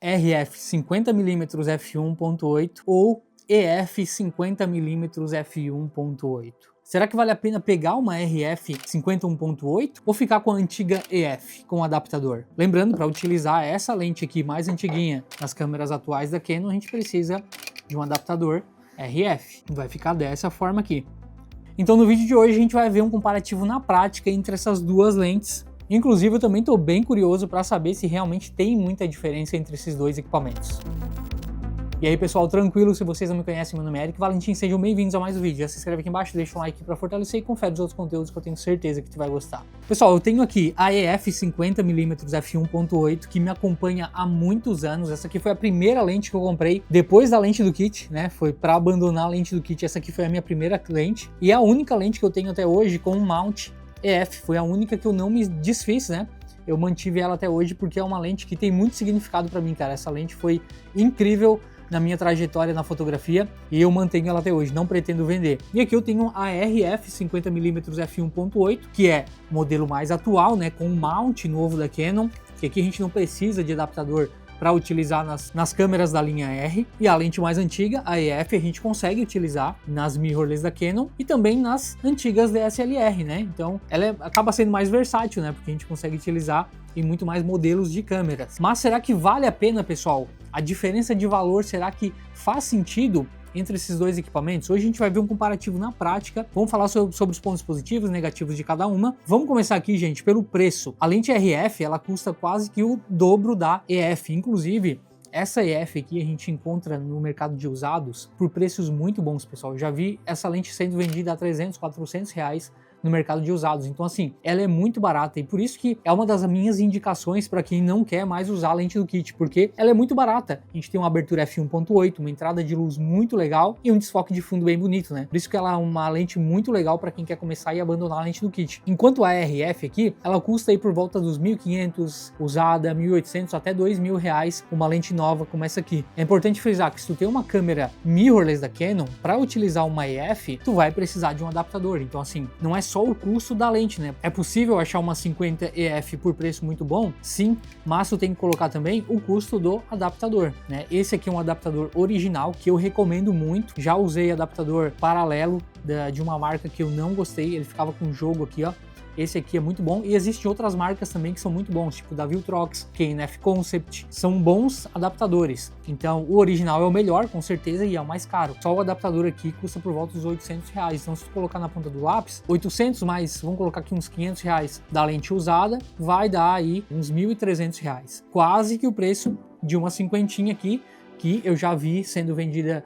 RF 50mm f1.8 ou EF 50mm f1.8. Será que vale a pena pegar uma RF 51.8 ou ficar com a antiga EF, com o adaptador? Lembrando, para utilizar essa lente aqui mais antiguinha nas câmeras atuais da Canon, a gente precisa de um adaptador RF. Vai ficar dessa forma aqui. Então no vídeo de hoje a gente vai ver um comparativo na prática entre essas duas lentes. Inclusive eu também estou bem curioso para saber se realmente tem muita diferença entre esses dois equipamentos. E aí pessoal, tranquilo, se vocês não me conhecem, meu nome é Eric Valentim, sejam bem-vindos a mais um vídeo. Já se inscreve aqui embaixo, deixa um like para fortalecer e confere os outros conteúdos que eu tenho certeza que tu vai gostar. Pessoal, eu tenho aqui a EF 50mm f1.8 que me acompanha há muitos anos. Essa aqui foi a primeira lente que eu comprei depois da lente do kit, né? Foi para abandonar a lente do kit, essa aqui foi a minha primeira lente. E é a única lente que eu tenho até hoje com um mount EF, foi a única que eu não me desfiz, né? Eu mantive ela até hoje porque é uma lente que tem muito significado para mim, cara. Essa lente foi incrível na minha trajetória na fotografia e eu mantenho ela até hoje, não pretendo vender. E aqui eu tenho a RF 50mm f1.8, que é o modelo mais atual, né, com um mount novo da Canon, que aqui a gente não precisa de adaptador para utilizar nas câmeras da linha R, e a lente mais antiga, a EF, a gente consegue utilizar nas mirrorless da Canon e também nas antigas DSLR, né? Então ela acaba sendo mais versátil, né? Porque a gente consegue utilizar em muito mais modelos de câmeras. Mas será que vale a pena, pessoal? A diferença de valor, será que faz sentido entre esses dois equipamentos? Hoje a gente vai ver um comparativo na prática, vamos falar sobre os pontos positivos e negativos de cada uma. Vamos começar aqui, gente, pelo preço. A lente RF, ela custa quase que o dobro da EF, inclusive essa EF aqui a gente encontra no mercado de usados por preços muito bons, pessoal. Eu já vi essa lente sendo vendida a 300, 400 reais no mercado de usados, então assim, ela é muito barata e por isso que é uma das minhas indicações para quem não quer mais usar a lente do kit, porque ela é muito barata. A gente tem uma abertura f1.8, uma entrada de luz muito legal e um desfoque de fundo bem bonito, né? Por isso que ela é uma lente muito legal para quem quer começar e abandonar a lente do kit. Enquanto a RF aqui, ela custa aí por volta dos 1.500 usada, 1.800 até 2.000 reais uma lente nova como essa aqui. É importante frisar que se tu tem uma câmera mirrorless da Canon, para utilizar uma EF, tu vai precisar de um adaptador. Então assim, não é só o custo da lente, né? É possível achar uma 50 EF por preço muito bom? Sim, mas tu tem que colocar também o custo do adaptador, né? Esse aqui é um adaptador original que eu recomendo muito. Já usei adaptador paralelo de uma marca que eu não gostei, ele ficava com jogo aqui, ó. Esse aqui é muito bom e existem outras marcas também que são muito bons, tipo da Viltrox, KNF Concept, são bons adaptadores. Então o original é o melhor, com certeza, e é o mais caro. Só o adaptador aqui custa por volta dos 800 reais. Então se tu colocar na ponta do lápis, 800 mais, vamos colocar aqui uns 500 reais da lente usada, vai dar aí uns 1.300 reais. Quase que o preço de uma cinquentinha aqui, que eu já vi sendo vendida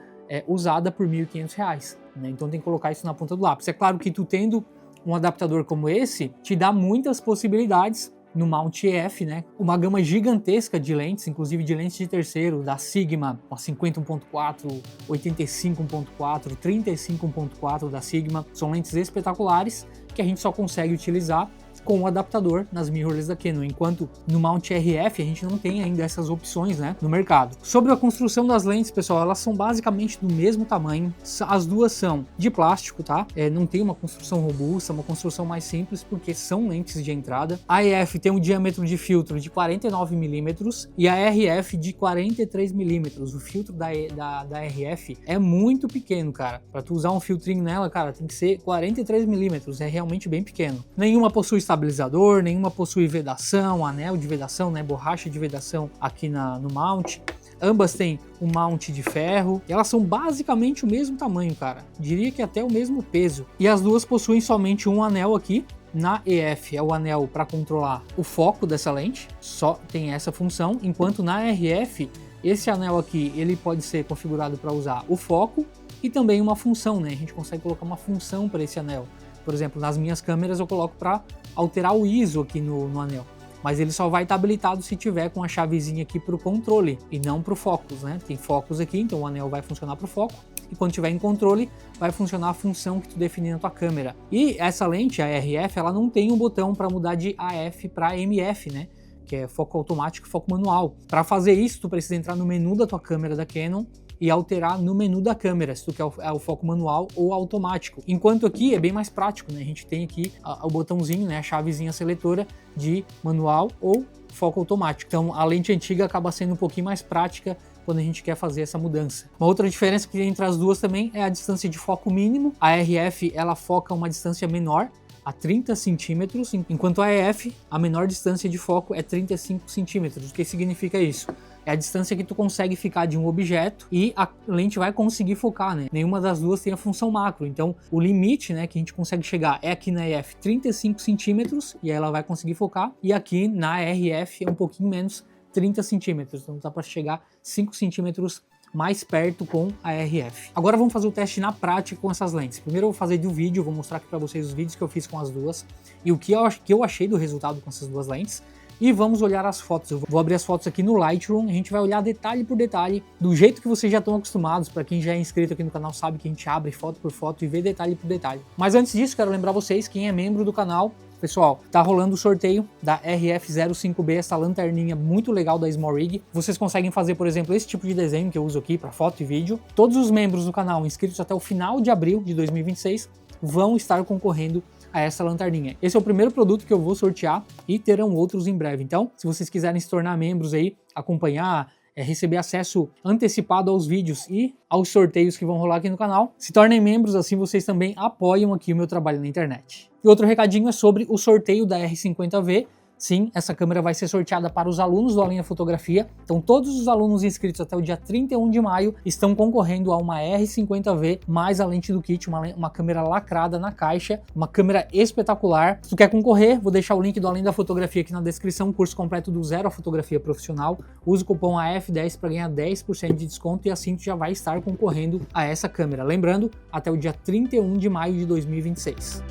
usada por 1.500 reais. Né? Então tem que colocar isso na ponta do lápis. É claro que tu tendo um adaptador como esse te dá muitas possibilidades no mount EF, né? Uma gama gigantesca de lentes, inclusive de lentes de terceiro, da Sigma, a 50.4, 85.4, 35.4 da Sigma, são lentes espetaculares que a gente só consegue utilizar com o adaptador nas mirrorless da Canon, enquanto no mount RF a gente não tem ainda essas opções, né, no mercado. Sobre a construção das lentes, pessoal, elas são basicamente do mesmo tamanho, as duas são de plástico, tá? Não tem uma construção robusta, uma construção mais simples, porque são lentes de entrada. A EF tem um diâmetro de filtro de 49mm e a RF de 43mm. O filtro da RF é muito pequeno, cara. Para tu usar um filtrinho nela, cara, tem que ser 43mm, é realmente bem pequeno. Nenhuma possui estabilizador, nenhuma possui vedação, anel de vedação, né, borracha de vedação aqui no mount. Ambas têm um mount de ferro e elas são basicamente o mesmo tamanho, cara. Diria que até o mesmo peso. E as duas possuem somente um anel aqui. Na EF é o anel para controlar o foco dessa lente, só tem essa função, enquanto na RF esse anel aqui ele pode ser configurado para usar o foco e também uma função, né? A gente consegue colocar uma função para esse anel. Por exemplo, nas minhas câmeras eu coloco para alterar o ISO aqui no anel, mas ele só vai estar habilitado se tiver com a chavezinha aqui para o controle e não para o focus, né? Tem focus aqui, então o anel vai funcionar para o foco e quando tiver em controle vai funcionar a função que tu definir na tua câmera. E essa lente, a RF, ela não tem um botão para mudar de AF para MF, né? Que é foco automático e foco manual. Para fazer isso, tu precisa entrar no menu da tua câmera da Canon e alterar no menu da câmera, se tu quer o foco manual ou automático. Enquanto aqui é bem mais prático, né? A gente tem aqui o botãozinho, né? A chavezinha seletora de manual ou foco automático. Então a lente antiga acaba sendo um pouquinho mais prática quando a gente quer fazer essa mudança. Uma outra diferença que tem entre as duas também é a distância de foco mínimo. A RF ela foca uma distância menor, a 30 centímetros, enquanto a EF, a menor distância de foco é 35 centímetros. O que significa isso? É a distância que tu consegue ficar de um objeto e a lente vai conseguir focar, né? Nenhuma das duas tem a função macro, então o limite, né, que a gente consegue chegar é aqui na EF 35 centímetros e aí ela vai conseguir focar, e aqui na RF é um pouquinho menos, 30 centímetros, então dá para chegar 5 centímetros mais perto com a RF. Agora vamos fazer o teste na prática com essas lentes. Primeiro eu vou fazer do vídeo, vou mostrar aqui para vocês os vídeos que eu fiz com as duas e o que eu achei do resultado com essas duas lentes. E vamos olhar as fotos. Eu vou abrir as fotos aqui no Lightroom, a gente vai olhar detalhe por detalhe, do jeito que vocês já estão acostumados. Para quem já é inscrito aqui no canal sabe que a gente abre foto por foto e vê detalhe por detalhe. Mas antes disso, quero lembrar vocês, quem é membro do canal, pessoal, tá rolando o sorteio da RF05B, essa lanterninha muito legal da SmallRig. Vocês conseguem fazer, por exemplo, esse tipo de desenho que eu uso aqui para foto e vídeo. Todos os membros do canal inscritos até o final de abril de 2026 vão estar concorrendo a essa lanterninha. Esse é o primeiro produto que eu vou sortear e terão outros em breve. Então, se vocês quiserem se tornar membros aí, acompanhar, receber acesso antecipado aos vídeos e aos sorteios que vão rolar aqui no canal, se tornem membros, assim vocês também apoiam aqui o meu trabalho na internet. E outro recadinho é sobre o sorteio da R50V. Sim, essa câmera vai ser sorteada para os alunos do Além da Fotografia. Então todos os alunos inscritos até o dia 31 de maio estão concorrendo a uma R50V mais a lente do kit, uma câmera lacrada na caixa, uma câmera espetacular. Se tu quer concorrer, vou deixar o link do Além da Fotografia aqui na descrição, curso completo do zero a fotografia profissional. Use o cupom AF10 para ganhar 10% de desconto e assim tu já vai estar concorrendo a essa câmera. Lembrando, até o dia 31 de maio de 2026.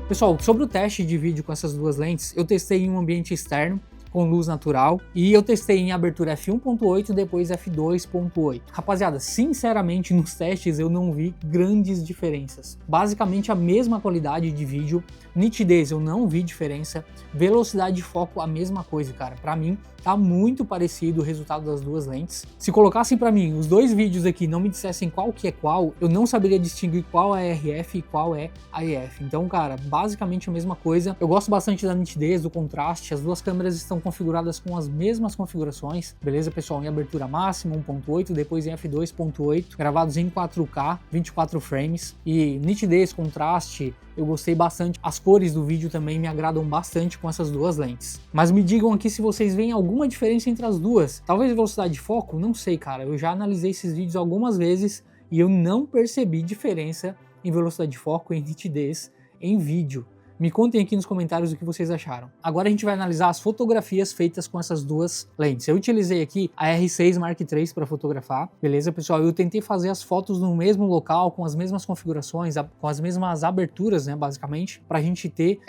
Pessoal, sobre o teste de vídeo com essas duas lentes, eu testei em um ambiente externo, com luz natural, e eu testei em abertura f1.8 e depois f2.8. Rapaziada, sinceramente nos testes eu não vi grandes diferenças. Basicamente a mesma qualidade de vídeo, nitidez eu não vi diferença, velocidade de foco a mesma coisa, cara. Pra mim tá muito parecido o resultado das duas lentes. Se colocassem pra mim os dois vídeos aqui e não me dissessem qual que é qual, eu não saberia distinguir qual é a RF e qual é a EF. Então, cara, basicamente a mesma coisa. Eu gosto bastante da nitidez, do contraste, as duas câmeras estão configuradas com as mesmas configurações, beleza, pessoal? Em abertura máxima, 1.8, depois em f2.8, gravados em 4K, 24 frames, e nitidez, contraste, eu gostei bastante. As cores do vídeo também me agradam bastante com essas duas lentes. Mas me digam aqui se vocês veem alguma diferença entre as duas. Talvez velocidade de foco? Não sei, cara. Eu já analisei esses vídeos algumas vezes e eu não percebi diferença em velocidade de foco e em nitidez em vídeo. Me contem aqui nos comentários o que vocês acharam. Agora a gente vai analisar as fotografias feitas com essas duas lentes. Eu utilizei aqui a R6 Mark III para fotografar, beleza, pessoal? Eu tentei fazer as fotos no mesmo local, com as mesmas configurações, com as mesmas aberturas, né, basicamente, para a gente ter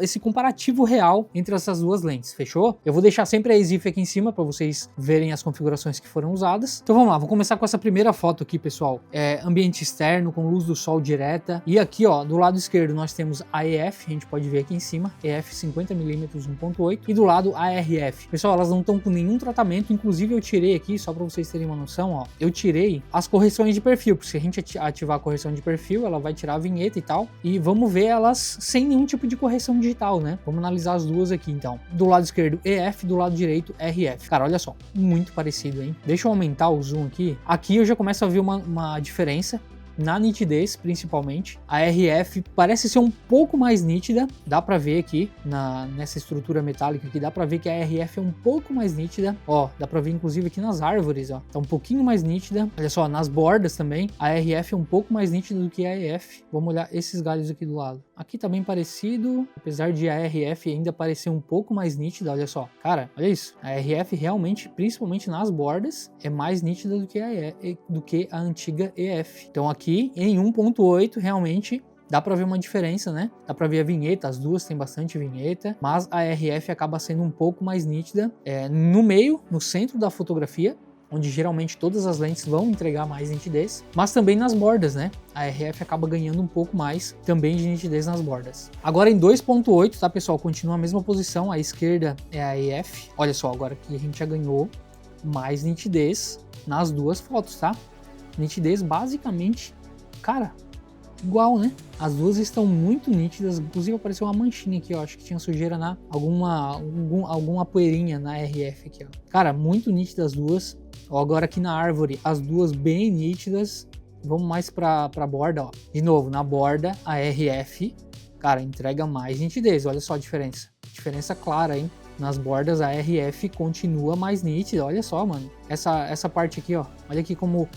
esse comparativo real entre essas duas lentes, fechou? Eu vou deixar sempre a EXIF aqui em cima para vocês verem as configurações que foram usadas. Então vamos lá, vou começar com essa primeira foto aqui, pessoal. Ambiente externo, com luz do sol direta. E aqui, ó, do lado esquerdo nós temos a EF, a gente pode ver aqui em cima, EF 50mm 1.8, e do lado a RF. Pessoal, elas não estão com nenhum tratamento, inclusive eu tirei aqui, só para vocês terem uma noção, ó, eu tirei as correções de perfil, porque se a gente ativar a correção de perfil, ela vai tirar a vinheta e tal, e vamos ver elas sem nenhum tipo de correção digital, né? Vamos analisar as duas aqui, então. Do lado esquerdo, EF, do lado direito, RF. Cara, olha só, muito parecido, hein? Deixa eu aumentar o zoom aqui. Aqui eu já começo a ver uma diferença na nitidez, principalmente. A RF parece ser um pouco mais nítida, dá pra ver aqui nessa estrutura metálica aqui, dá pra ver que a RF é um pouco mais nítida, ó, dá pra ver inclusive aqui nas árvores, ó, tá um pouquinho mais nítida. Olha só, nas bordas também, a RF é um pouco mais nítida do que a EF. Vamos olhar esses galhos aqui do lado. Aqui tá bem parecido, apesar de a RF ainda parecer um pouco mais nítida, olha só. Cara, olha isso, a RF realmente, principalmente nas bordas, é mais nítida do que a antiga EF. Então aqui em 1.8 realmente dá pra ver uma diferença, né? Dá pra ver a vinheta, as duas tem bastante vinheta, mas a RF acaba sendo um pouco mais nítida no meio, no centro da fotografia, onde geralmente todas as lentes vão entregar mais nitidez, mas também nas bordas, né? A RF acaba ganhando um pouco mais também de nitidez nas bordas. Agora em 2.8, tá, pessoal? Continua a mesma posição, a esquerda é a EF. Olha só, agora aqui a gente já ganhou mais nitidez nas duas fotos, tá? Nitidez basicamente, cara, igual, né? As duas estão muito nítidas, inclusive apareceu uma manchinha aqui, ó, acho que tinha sujeira na alguma poeirinha na RF aqui, ó. Cara, muito nítidas as duas. Ó, agora aqui na árvore, as duas bem nítidas. Vamos mais pra borda, ó. De novo, na borda, a RF, cara, entrega mais nitidez, olha só a diferença. Diferença clara, hein? Nas bordas a RF continua mais nítida, olha só, mano. Essa parte aqui, ó, olha aqui como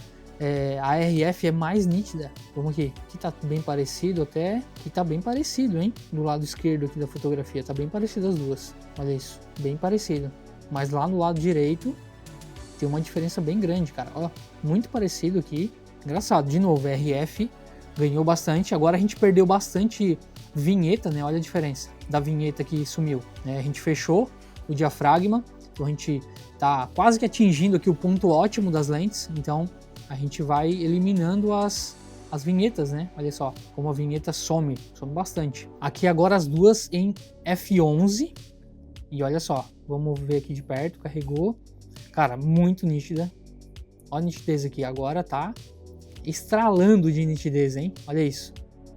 a RF é mais nítida. Vamos aqui, aqui tá bem parecido até, aqui tá bem parecido, hein? Do lado esquerdo aqui da fotografia, tá bem parecido as duas, olha isso, bem parecido. Mas lá no lado direito tem uma diferença bem grande, cara, ó, muito parecido aqui. Engraçado, de novo, RF ganhou bastante, agora a gente perdeu bastante vinheta, né? Olha a diferença da vinheta que sumiu, né? A gente fechou o diafragma, então a gente tá quase que atingindo aqui o ponto ótimo das lentes, então a gente vai eliminando as vinhetas, né? Olha só, como a vinheta some bastante. Aqui agora as duas em f11, e olha só, vamos ver aqui de perto, carregou, cara, muito nítida, olha a nitidez aqui, agora tá estralando de nitidez, hein? Olha isso,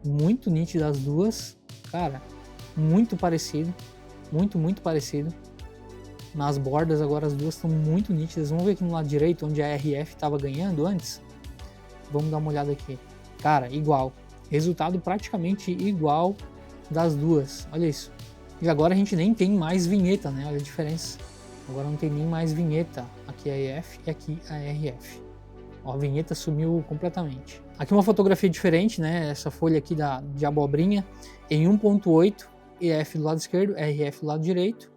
muito nítida as duas, cara, muito parecido, muito parecido. Nas bordas agora as duas estão muito nítidas. Vamos ver aqui no lado direito, onde a RF estava ganhando antes. Vamos dar uma olhada aqui. Cara, igual. Resultado praticamente igual das duas. Olha isso. E agora a gente nem tem mais vinheta, né? Olha a diferença. Agora não tem nem mais vinheta. Aqui a EF e aqui a RF. Ó, a vinheta sumiu completamente. Aqui uma fotografia diferente, né? Essa folha aqui de abobrinha em 1.8, EF do lado esquerdo, RF do lado direito.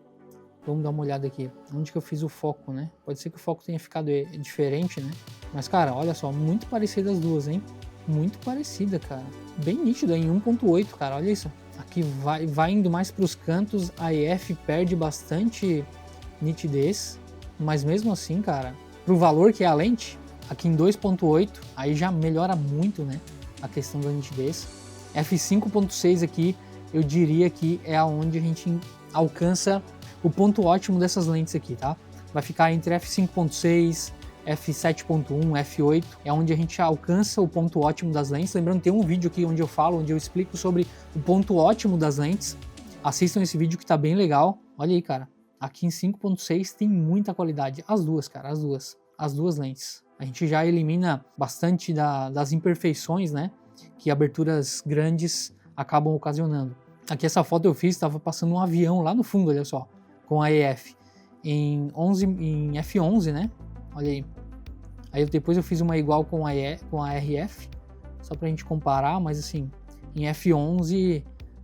Vamos dar uma olhada aqui, onde que eu fiz o foco, né? Pode ser que o foco tenha ficado diferente, né? Mas, cara, olha só, muito parecida as duas, hein? Muito parecida, cara. Bem nítida em 1.8, cara, olha isso. Aqui vai indo mais para os cantos, a EF perde bastante nitidez, mas mesmo assim, cara, pro valor que é a lente, aqui em 2.8, aí já melhora muito, né? A questão da nitidez. F5.6 aqui, eu diria que é aonde a gente alcança o ponto ótimo dessas lentes aqui, tá? Vai ficar entre f5.6, f7.1, f8, é onde a gente alcança o ponto ótimo das lentes. Lembrando, tem um vídeo aqui onde eu explico sobre o ponto ótimo das lentes. Assistam esse vídeo que tá bem legal. Olha aí, cara, aqui em 5.6 tem muita qualidade. As duas, cara, as duas lentes. A gente já elimina bastante das imperfeições, né? Que aberturas grandes acabam ocasionando. Aqui essa foto eu fiz, estava passando um avião lá no fundo, olha só, com a EF em F11, né? Olha aí. Aí depois eu fiz uma igual com a RF, só pra gente comparar, mas assim, em F11,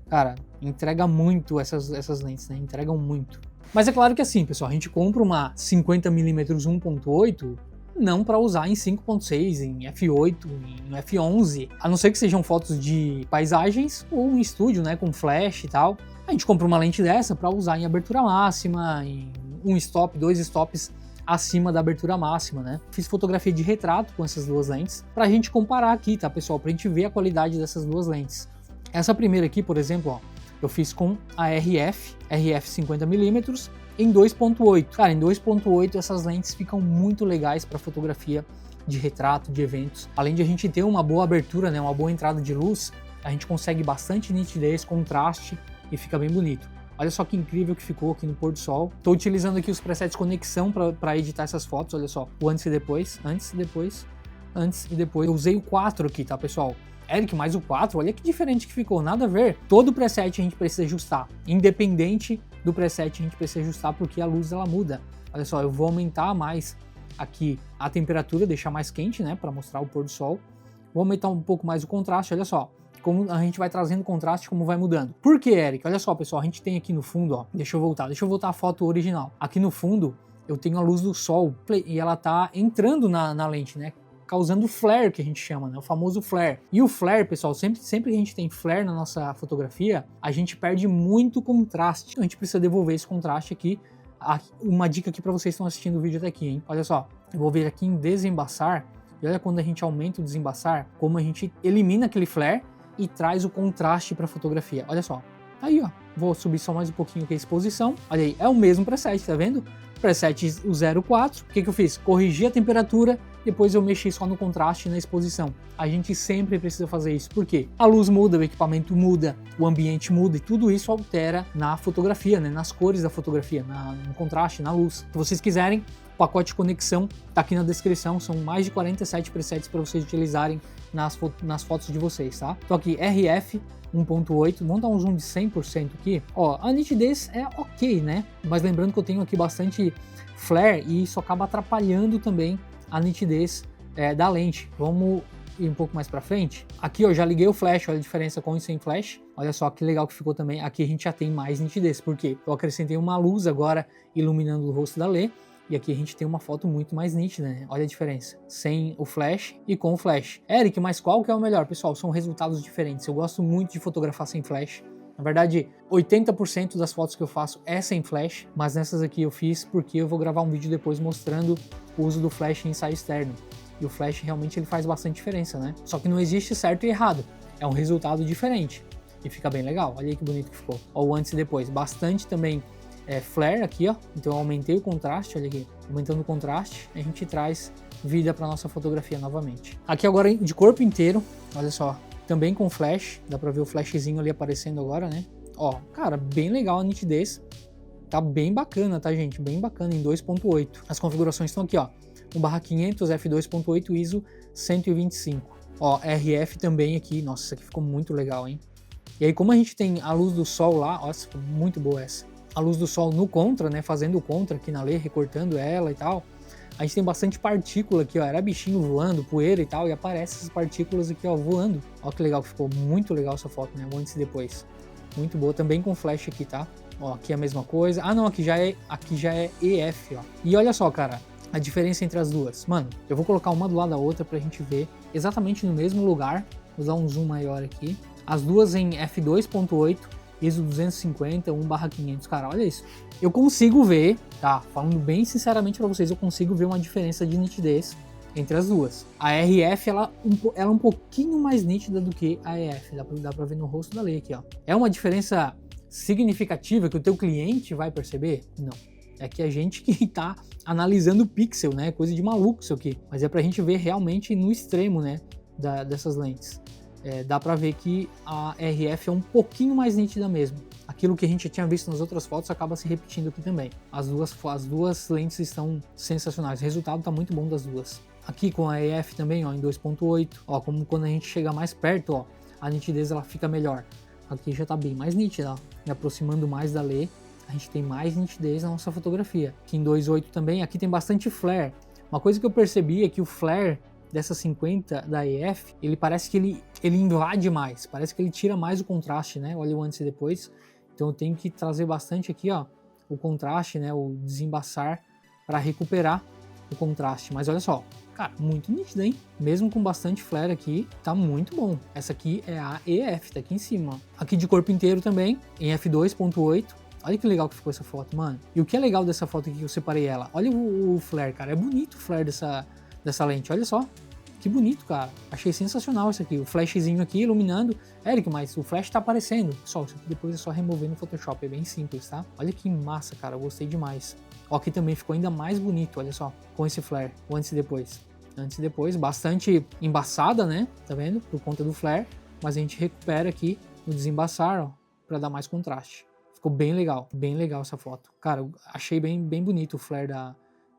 cara, entrega muito essas lentes, né? Entregam muito. Mas é claro que assim, pessoal, a gente compra uma 50mm 1.8 não para usar em 5.6, em F8, em F11, a não ser que sejam fotos de paisagens ou um estúdio, né, com flash e tal. A gente compra uma lente dessa para usar em abertura máxima, em um stop, 2 stops acima da abertura máxima, né? Fiz fotografia de retrato com essas duas lentes pra gente comparar aqui, tá, pessoal? Pra gente ver a qualidade dessas duas lentes. Essa primeira aqui, por exemplo, ó, eu fiz com a RF 50mm em 2.8. Cara, em 2.8 essas lentes ficam muito legais para fotografia de retrato, de eventos. Além de a gente ter uma boa abertura, né, uma boa entrada de luz, a gente consegue bastante nitidez, contraste e fica bem bonito. Olha só que incrível que ficou aqui no pôr do sol. Estou utilizando aqui os presets conexão para editar essas fotos, olha só, o antes e depois, antes e depois, antes e depois. Eu usei o 4 aqui, tá, pessoal? Eric, mais o 4, olha que diferente que ficou, nada a ver. Todo preset a gente precisa ajustar, independente do preset a gente precisa ajustar porque a luz ela muda. Olha só, eu vou aumentar mais aqui a temperatura, deixar mais quente, né, para mostrar o pôr do sol. Vou aumentar um pouco mais o contraste, olha só, como a gente vai trazendo contraste, como vai mudando. Por que, Eric? Olha só, pessoal, a gente tem aqui no fundo, ó, deixa eu voltar a foto original. Aqui no fundo eu tenho a luz do sol e ela tá entrando na lente, né, causando flare, que a gente chama, né? O famoso flare. E o flare, pessoal, sempre que a gente tem flare na nossa fotografia, a gente perde muito contraste. Então a gente precisa devolver esse contraste aqui. Uma dica aqui para vocês que estão assistindo o vídeo até aqui, hein? Olha só, eu vou vir aqui em desembaçar, e olha quando a gente aumenta o desembaçar, como a gente elimina aquele flare e traz o contraste para a fotografia. Olha só, aí ó, vou subir só mais um pouquinho aqui a exposição. Olha aí, é o mesmo preset, tá vendo? preset o 04, o que eu fiz? Corrigi a temperatura, depois eu mexi só no contraste e na exposição. A gente sempre precisa fazer isso, porque a luz muda, o equipamento muda, o ambiente muda e tudo isso altera na fotografia, né? Nas cores da fotografia, no contraste, na luz. Se vocês quiserem, o pacote de conexão tá aqui na descrição, são mais de 47 presets para vocês utilizarem nas fotos de vocês, tá? Então aqui, RF 1.8, vamos dar um zoom de 100% aqui. Ó, a nitidez é ok, né? Mas lembrando que eu tenho aqui bastante flare e isso acaba atrapalhando também a nitidez da lente. Vamos ir um pouco mais para frente. Aqui eu já liguei o flash, olha a diferença com e sem flash. Olha só que legal que ficou também. Aqui a gente já tem mais nitidez, porque eu acrescentei uma luz agora iluminando o rosto da Lê. E aqui a gente tem uma foto muito mais nítida, né? Olha a diferença. Sem o flash e com o flash. Eric, mas qual que é o melhor? Pessoal, são resultados diferentes. Eu gosto muito de fotografar sem flash. Na verdade, 80% das fotos que eu faço é sem flash, mas nessas aqui eu fiz porque eu vou gravar um vídeo depois mostrando o uso do flash em ensaio externo. E o flash realmente ele faz bastante diferença, né? Só que não existe certo e errado. É um resultado diferente. E fica bem legal. Olha aí que bonito que ficou. Ó, o antes e depois. Bastante também flare aqui, ó. Então eu aumentei o contraste, olha aqui. Aumentando o contraste, a gente traz vida para nossa fotografia novamente. Aqui agora de corpo inteiro, olha só. Também com flash, dá pra ver o flashzinho ali aparecendo agora, né? Ó, cara, bem legal a nitidez. Tá bem bacana, tá, gente? Bem bacana em 2.8. As configurações estão aqui, ó. 1/500, f2.8, ISO 125. Ó, RF também aqui. Nossa, isso aqui ficou muito legal, hein? E aí, como a gente tem a luz do sol lá, ó, ficou muito boa essa. A luz do sol no contra, né? Fazendo o contra aqui na Lê, recortando ela e tal. A gente tem bastante partícula aqui, ó. Era bichinho voando, poeira e tal. E aparece essas partículas aqui, ó, voando. Ó que legal que ficou. Muito legal essa foto, né? O antes e depois. Muito boa. Também com flash aqui, tá? Ó, aqui é a mesma coisa. Ah, não. Aqui já é EF, ó. E olha só, cara. A diferença entre as duas. Mano, eu vou colocar uma do lado da outra pra gente ver. Exatamente no mesmo lugar. Vou dar um zoom maior aqui. As duas em f2.8. ISO 250, 1/500, cara, olha isso. Eu consigo ver, tá? Falando bem sinceramente pra vocês, eu consigo ver uma diferença de nitidez entre as duas. A RF, ela é um pouquinho mais nítida do que a EF, dá pra ver no rosto da Lê aqui, ó. É uma diferença significativa que o teu cliente vai perceber? Não. É que a gente que tá analisando o pixel, né? Coisa de maluco isso aqui. Mas é pra gente ver realmente no extremo, né? Dessas lentes. Dá pra ver que a RF é um pouquinho mais nítida mesmo. Aquilo que a gente tinha visto nas outras fotos acaba se repetindo aqui também. As duas lentes estão sensacionais. O resultado tá muito bom das duas. Aqui com a EF também, ó, em 2.8. Ó, como quando a gente chega mais perto, ó, a nitidez ela fica melhor. Aqui já tá bem mais nítida, ó. Me aproximando mais da Lê, a gente tem mais nitidez na nossa fotografia. Aqui em 2.8 também, aqui tem bastante flare. Uma coisa que eu percebi é que o flare dessa 50 da EF, ele parece que ele invade mais, parece que ele tira mais o contraste, né? Olha o antes e depois. Então eu tenho que trazer bastante aqui, ó, o contraste, né? O desembaçar para recuperar o contraste. Mas olha só, cara, muito nítido, hein? Mesmo com bastante flare aqui, tá muito bom. Essa aqui é a EF, tá aqui em cima, ó. Aqui de corpo inteiro também, em f2.8. Olha que legal que ficou essa foto, mano. E o que é legal dessa foto aqui que eu separei ela? Olha o flare, cara. É bonito o flare dessa lente, olha só. Que bonito, cara. Achei sensacional isso aqui. O flashzinho aqui iluminando. Eric, mas o flash tá aparecendo. Pessoal, isso aqui depois é só remover no Photoshop. É bem simples, tá? Olha que massa, cara. Eu gostei demais. Ó, aqui também ficou ainda mais bonito, olha só. Com esse flare. O antes e depois. Antes e depois. Bastante embaçada, né? Tá vendo? Por conta do flare. Mas a gente recupera aqui no desembaçar, ó. Pra dar mais contraste. Ficou bem legal. Bem legal essa foto. Cara, eu achei bem bonito o flare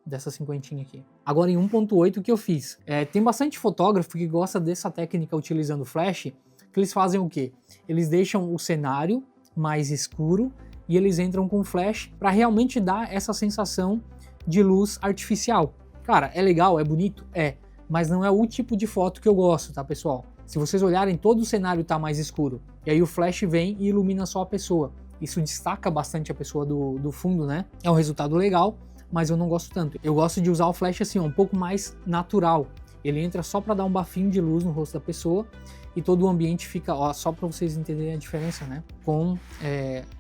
dessa cinquentinha aqui. Agora em 1.8 o que eu fiz? Tem bastante fotógrafo que gosta dessa técnica utilizando flash, que eles fazem o quê? Eles deixam o cenário mais escuro e eles entram com flash para realmente dar essa sensação de luz artificial. Cara, é legal, é bonito? Mas não é o tipo de foto que eu gosto, tá, pessoal? Se vocês olharem, todo o cenário tá mais escuro, e aí o flash vem e ilumina só a pessoa. Isso destaca bastante a pessoa do fundo, né? É um resultado legal, mas eu não gosto tanto. Eu gosto de usar o flash assim, um pouco mais natural. Ele entra só para dar um bafinho de luz no rosto da pessoa e todo o ambiente fica, ó, só para vocês entenderem a diferença, né? Com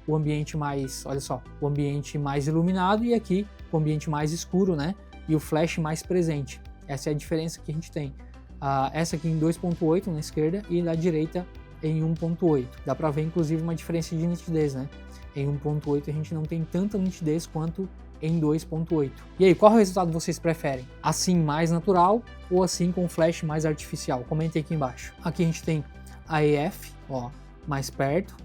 o ambiente mais, olha só, o ambiente mais iluminado e aqui o ambiente mais escuro, né? E o flash mais presente. Essa é a diferença que a gente tem. Essa aqui em 2.8 na esquerda e na direita em 1.8. Dá para ver inclusive uma diferença de nitidez, né? Em 1.8 a gente não tem tanta nitidez quanto em 2.8. E aí, qual resultado vocês preferem? Assim mais natural ou assim com flash mais artificial? Comentem aqui embaixo. Aqui a gente tem a EF, ó, mais perto,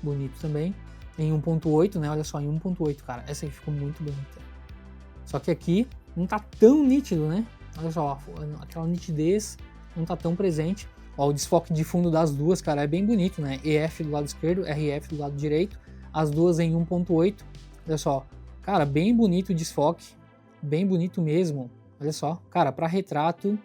bonito também, em 1.8, né? Olha só, em 1.8, cara, essa aí ficou muito bonita. Só que aqui não tá tão nítido, né? Olha só, aquela nitidez não tá tão presente. Ó, o desfoque de fundo das duas, cara, é bem bonito, né? EF do lado esquerdo, RF do lado direito, as duas em 1.8. Olha só, cara, bem bonito o desfoque, bem bonito mesmo. Olha só, cara, para retrato.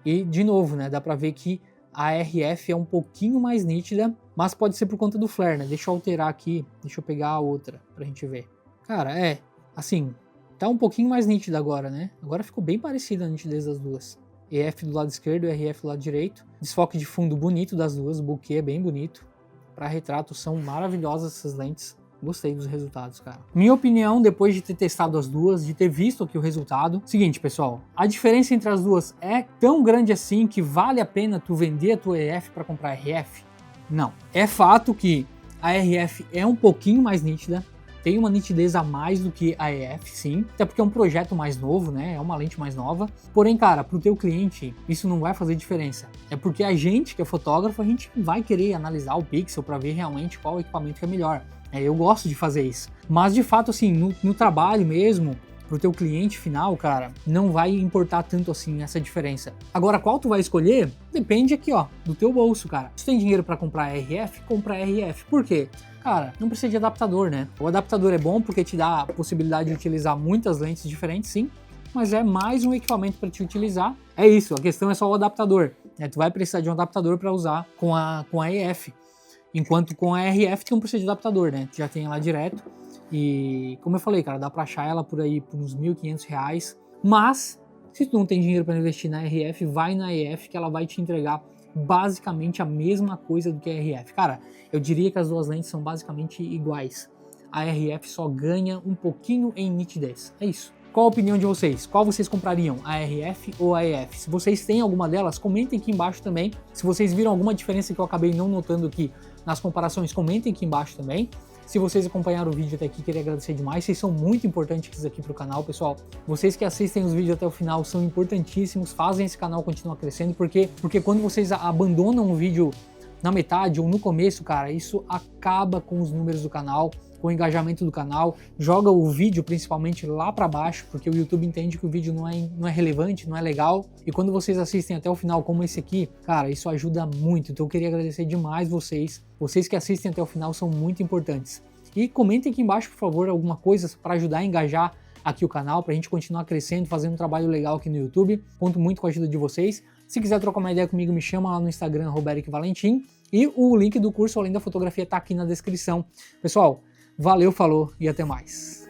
E de novo, né? Dá para ver que a RF é um pouquinho mais nítida, mas pode ser por conta do flare, né? Deixa eu alterar aqui, deixa eu pegar a outra pra gente ver. Cara, assim, tá um pouquinho mais nítida agora, né? Agora ficou bem parecida a nitidez das duas. EF do lado esquerdo e RF do lado direito. Desfoque de fundo bonito das duas, o bokeh é bem bonito. Para retrato são maravilhosas essas lentes. Gostei dos resultados, cara. Minha opinião, depois de ter testado as duas, de ter visto aqui o resultado, seguinte, pessoal, a diferença entre as duas é tão grande assim que vale a pena tu vender a tua EF para comprar a RF? Não. É fato que a RF é um pouquinho mais nítida, tem uma nitidez a mais do que a EF, sim, até porque é um projeto mais novo, né, é uma lente mais nova, porém, cara, pro teu cliente, isso não vai fazer diferença, é porque a gente, que é fotógrafo, a gente vai querer analisar o pixel para ver realmente qual equipamento que é melhor, eu gosto de fazer isso, mas de fato, assim, no trabalho mesmo, pro teu cliente final, cara, não vai importar tanto assim essa diferença. Agora, qual tu vai escolher? Depende aqui, ó, do teu bolso, cara. Se tu tem dinheiro para comprar RF, compra RF. Por quê? Cara, não precisa de adaptador, né? O adaptador é bom porque te dá a possibilidade de utilizar muitas lentes diferentes, sim, mas é mais um equipamento para te utilizar. É isso, a questão é só o adaptador. Tu vai precisar de um adaptador para usar com a EF. Enquanto com a RF tu não precisa de adaptador, né? Tu já tem ela direto. E como eu falei, cara, dá pra achar ela por aí por uns R$1.500. Mas, se tu não tem dinheiro para investir na RF, vai na EF que ela vai te entregar basicamente a mesma coisa do que a RF. Cara, eu diria que as duas lentes são basicamente iguais. A RF só ganha um pouquinho em nitidez. É isso. Qual a opinião de vocês? Qual vocês comprariam? A RF ou a EF? Se vocês têm alguma delas, comentem aqui embaixo também. Se vocês viram alguma diferença que eu acabei não notando aqui nas comparações, comentem aqui embaixo também. Se vocês acompanharam o vídeo até aqui, queria agradecer demais. Vocês são muito importantes aqui pro canal, pessoal. Vocês que assistem os vídeos até o final são importantíssimos, fazem esse canal continuar crescendo, porque quando vocês abandonam um vídeo na metade ou no começo, cara, isso acaba com os números do canal, com o engajamento do canal, joga o vídeo principalmente lá para baixo, porque o YouTube entende que o vídeo não é relevante, não é legal, e quando vocês assistem até o final, como esse aqui, cara, isso ajuda muito. Então eu queria agradecer demais vocês que assistem até o final são muito importantes. E comentem aqui embaixo, por favor, alguma coisa para ajudar a engajar aqui o canal, para a gente continuar crescendo, fazendo um trabalho legal aqui no YouTube. Conto muito com a ajuda de vocês. Se quiser trocar uma ideia comigo, me chama lá no Instagram, Roberic Valentim, e o link do curso Além da Fotografia tá aqui na descrição. Pessoal, valeu, falou e até mais.